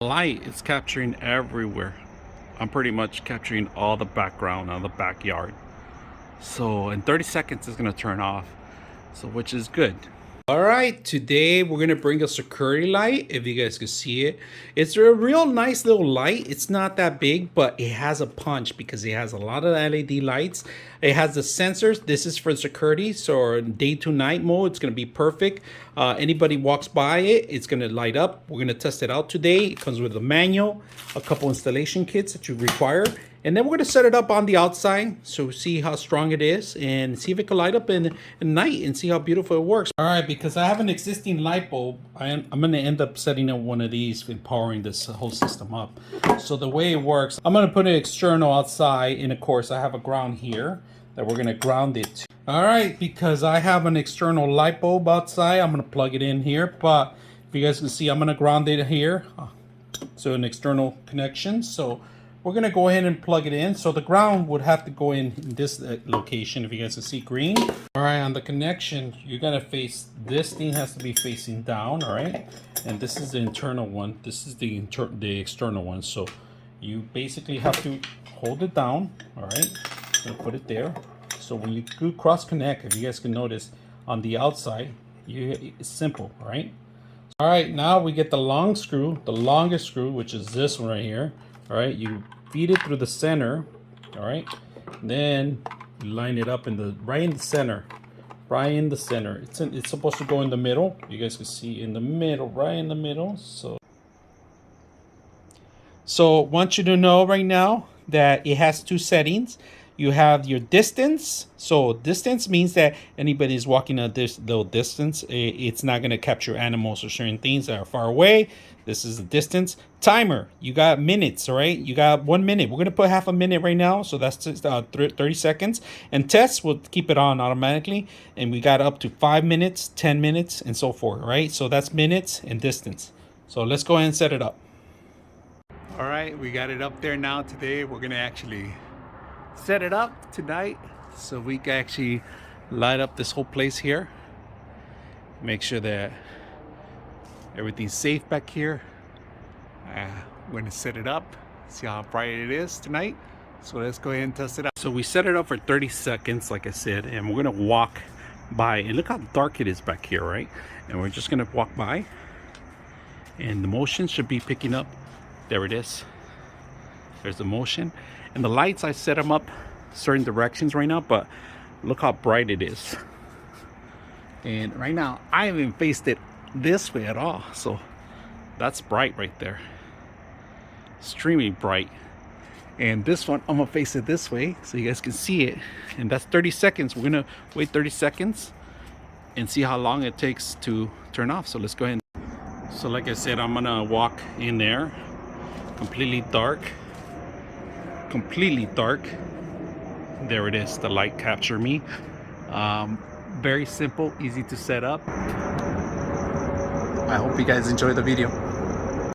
Light is capturing everywhere. I'm pretty much capturing all the background on the backyard. So in 30 seconds it's gonna turn off. So which is good. All right, today we're gonna bring a security light. If you guys can see it, it's a real nice little light. It's not that big, but it has a punch because it has a lot of LED lights. It has the sensors. This is for security, so day to night mode, it's gonna be perfect. Anybody walks by it, it's gonna light up. We're gonna test it out today. It comes with a manual, a couple installation kits that you require. And then we're gonna set it up on the outside, so see how strong it is and see if it can light up in night and see how beautiful it works. All right, because I have an existing light bulb, I'm gonna end up setting up one of these and powering this whole system up. So the way it works, I'm gonna put an external outside, and of course I have a ground here that we're gonna ground it to. All right, because I have an external light bulb outside, I'm gonna plug it in here, but if you guys can see, I'm gonna ground it here. So an external connection. So we're gonna go ahead and plug it in. So the ground would have to go in this location. If you guys can see green. All right, on the connection, you're gonna face, this thing has to be facing down, all right? And this is the internal one. This is the external one. So you basically have to hold it down, all right? And put it there. So when you do cross connect, if you guys can notice, on the outside, it's simple, all right? All right, now we get the long screw, the longest screw, which is this one right here. All right, you feed it through the center. All right, then you line it up right in the center, right in the center. It's supposed to go in the middle. You guys can see in the middle, right in the middle. So I want you to know right now that it has two settings. You have your distance. So distance means that anybody is walking a little distance. It's not going to capture animals or certain things that are far away. This is the distance. Timer. You got minutes, all right? You got 1 minute. We're going to put half a minute right now. So that's just, 30 seconds. And test will keep it on automatically. And we got up to 5 minutes, 10 minutes, and so forth, right? So that's minutes and distance. So let's go ahead and set it up. All right, we got it up there now. Today we're gonna actually set it up tonight so we can actually light up this whole place here. Make sure that everything's safe back here. We're gonna set it up, see how bright it is tonight. So let's go ahead and test it out. So we set it up for 30 seconds, like I said, and we're gonna walk by, and look how dark it is back here, right? And we're just gonna walk by, and the motion should be picking up. There it is. There's the motion. And the lights, I set them up certain directions right now, but look how bright it is. And right now, I haven't faced it this way at all. So that's bright right there. Extremely bright. And this one, I'm gonna face it this way so you guys can see it. And that's 30 seconds. We're gonna wait 30 seconds and see how long it takes to turn off. So let's go ahead. So like I said, I'm gonna walk in there. Completely dark. There it is, the light capture me. Very simple, easy to set up. I hope you guys enjoy the video.